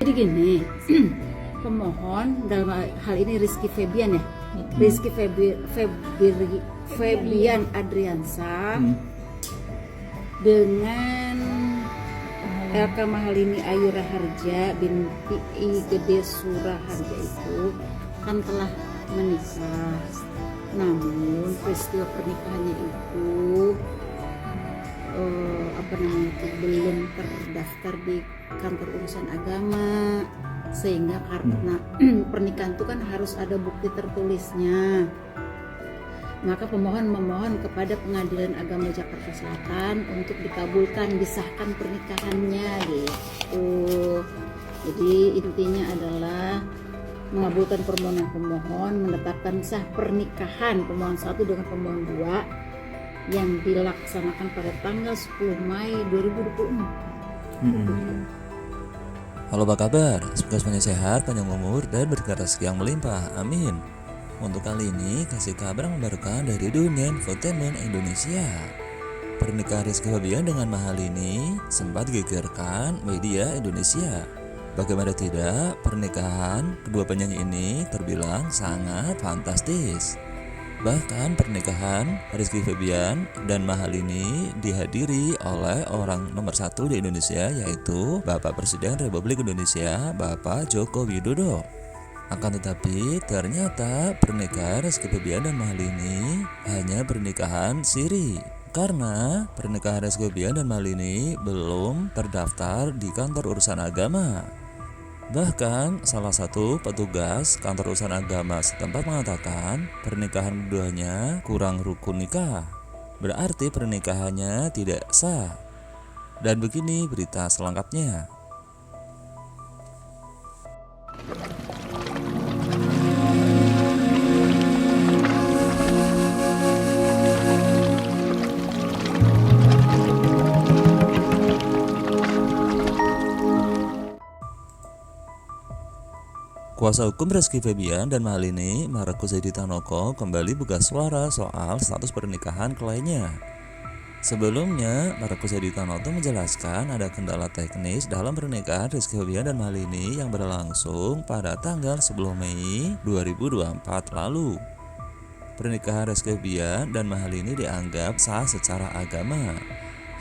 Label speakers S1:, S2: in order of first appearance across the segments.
S1: Jadi gini, pemohon dalam hal ini Rizky Febian ya, Rizky Febian Adriansa dengan Elka Mahalini Ayu Raharja binti I Gede Suraharja itu kan telah menikah. Namun peristiwa pernikahannya itu belum terdaftar di kantor urusan agama, sehingga karena pernikahan itu kan harus ada bukti tertulisnya. Maka pemohon memohon kepada Pengadilan Agama Jakarta Selatan untuk dikabulkan, disahkan pernikahannya gitu. Jadi intinya adalah mengabulkan permohonan pemohon, menetapkan sah pernikahan pemohon 1 dengan pemohon 2 yang dilaksanakan pada tanggal 10 Mei 2024.
S2: Halo, apa kabar? Semoga semuanya sehat, panjang umur, dan berkah rezeki yang melimpah. Amin. Untuk kali ini, kasih kabar membarukan dari dunia infotainment Indonesia. Pernikahan Rizky Febian dengan Mahalini sempat gegerkan media Indonesia. Bagaimana tidak, pernikahan kedua penyanyi ini terbilang sangat fantastis. Bahkan pernikahan Rizky Febian dan Mahalini dihadiri oleh orang nomor 1 di Indonesia, yaitu Bapak Presiden Republik Indonesia, Bapak Joko Widodo. Akan tetapi ternyata pernikahan Rizky Febian dan Mahalini hanya pernikahan siri, karena pernikahan Rizky Febian dan Mahalini belum terdaftar di kantor urusan agama. Bahkan salah satu petugas kantor urusan agama setempat mengatakan pernikahan keduanya kurang rukun nikah, berarti pernikahannya tidak sah. Dan begini berita selengkapnya. Kuasa hukum Rizky Febian dan Mahalini, Markus Hedi Tanoko, kembali buka suara soal status pernikahan kliennya. Sebelumnya, Markus Hedi Tanoko menjelaskan ada kendala teknis dalam pernikahan Rizky Febian dan Mahalini yang berlangsung pada tanggal 10 Mei 2024 lalu. Pernikahan Rizky Febian dan Mahalini dianggap sah secara agama.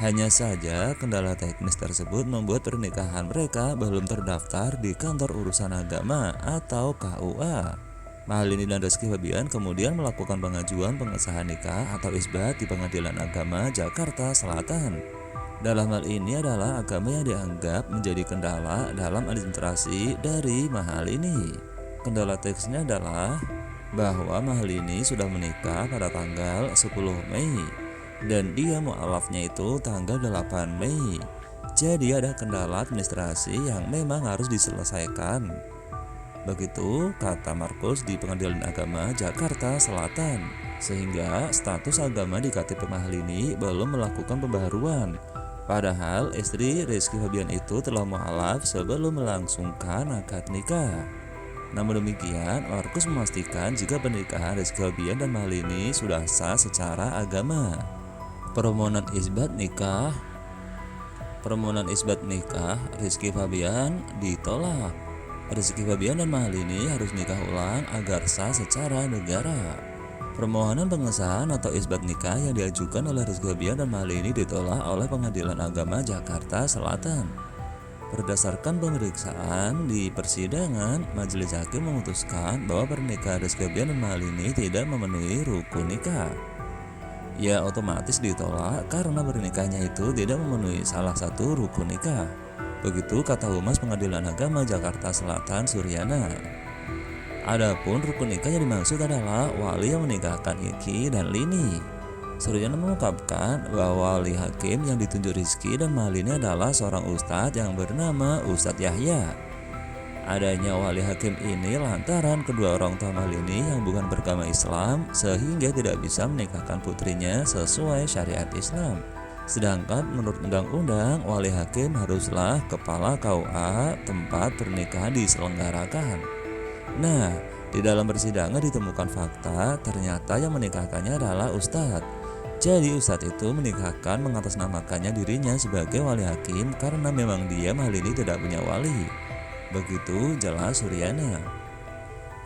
S2: Hanya saja kendala teknis tersebut membuat pernikahan mereka belum terdaftar di kantor urusan agama atau KUA. Mahalini dan Rizky Febian kemudian melakukan pengajuan pengesahan nikah atau isbat di Pengadilan Agama Jakarta Selatan. Dalam hal ini adalah agama yang dianggap menjadi kendala dalam administrasi dari Mahalini. Kendala teknisnya adalah bahwa Mahalini sudah menikah pada tanggal 10 Mei. Dan dia mualafnya itu tanggal 8 Mei. Jadi ada kendala administrasi yang memang harus diselesaikan. Begitu kata Markus di Pengadilan Agama Jakarta Selatan. Sehingga status agama di KTP Mahalini belum melakukan pembaharuan. Padahal istri Rizky Febian itu telah mualaf sebelum melangsungkan akad nikah. Namun demikian, Markus memastikan jika pernikahan Rizky Febian dan Mahalini sudah sah secara agama. Permohonan isbat nikah Rizky Febian ditolak. Rizky Febian dan Mahalini harus nikah ulang agar sah secara negara. Permohonan pengesahan atau isbat nikah yang diajukan oleh Rizky Febian dan Mahalini ditolak oleh Pengadilan Agama Jakarta Selatan. Berdasarkan pemeriksaan di persidangan, majelis hakim memutuskan bahwa pernikahan Rizky Febian dan Mahalini tidak memenuhi rukun nikah. Ya otomatis ditolak karena pernikahnya itu tidak memenuhi salah satu rukun nikah. Begitu kata Humas Pengadilan Agama Jakarta Selatan Suryana. Adapun rukun nikah yang dimaksud adalah wali yang menikahkan Iki dan Lini. Suryana mengungkapkan bahwa wali hakim yang ditunjuk Rizky dan Mahalini adalah seorang ustadz yang bernama Ustadz Yahya. Adanya wali hakim ini lantaran kedua orang tua Mahalini yang bukan beragama Islam sehingga tidak bisa menikahkan putrinya sesuai syariat Islam. Sedangkan menurut undang-undang, wali hakim haruslah kepala KUA tempat pernikahan diselenggarakan. Nah, di dalam persidangan ditemukan fakta ternyata yang menikahkannya adalah ustadz. Jadi ustadz itu menikahkan mengatasnamakannya dirinya sebagai wali hakim karena memang dia Mahalini tidak punya wali. begitu jelas Suryana.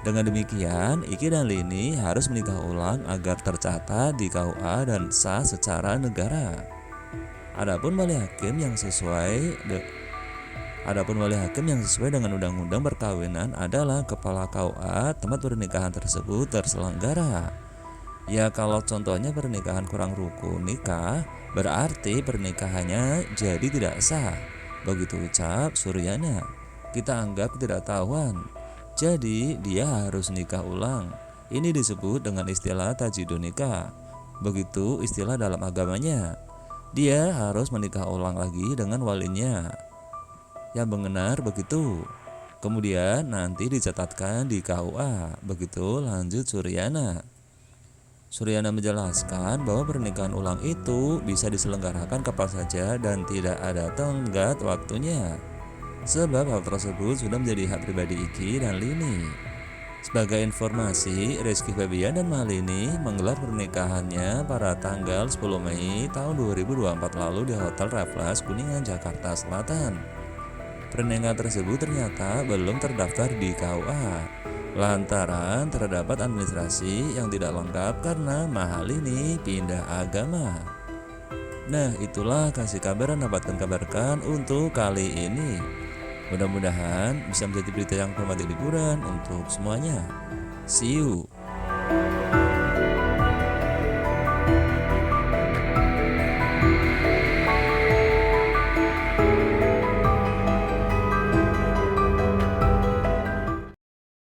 S2: Dengan demikian, Iki dan Lini harus menikah ulang agar tercatat di KUA dan sah secara negara. Adapun wali hakim yang sesuai dengan undang-undang perkawinan adalah kepala KUA tempat pernikahan tersebut terselenggara. Ya kalau contohnya pernikahan kurang rukun nikah, berarti pernikahannya jadi tidak sah. Begitu ucap Suryana. Kita anggap ketidaktahuan. Jadi dia harus nikah ulang. Ini disebut dengan istilah tajidun nikah. Begitu istilah dalam agamanya. Dia harus menikah ulang lagi dengan walinya. Yang benar begitu. Kemudian nanti dicatatkan di KUA. Begitu lanjut Suryana. Suryana menjelaskan bahwa pernikahan ulang itu bisa diselenggarakan kapan saja dan tidak ada tenggat waktunya. Sebab hal tersebut sudah menjadi hak pribadi Iki dan Lini. Sebagai informasi, Rizky Febian dan Malini menggelar pernikahannya pada tanggal 10 Mei tahun 2024 lalu di Hotel Raffles Kuningan, Jakarta Selatan. Pernikahan tersebut ternyata belum terdaftar di KUA lantaran terdapat administrasi yang tidak lengkap karena Mahalini pindah agama. Nah, itulah kasih kabar dan dapatkan kabarkan untuk kali ini. Mudah-mudahan bisa menjadi berita yang informatif hiburan untuk semuanya. See you.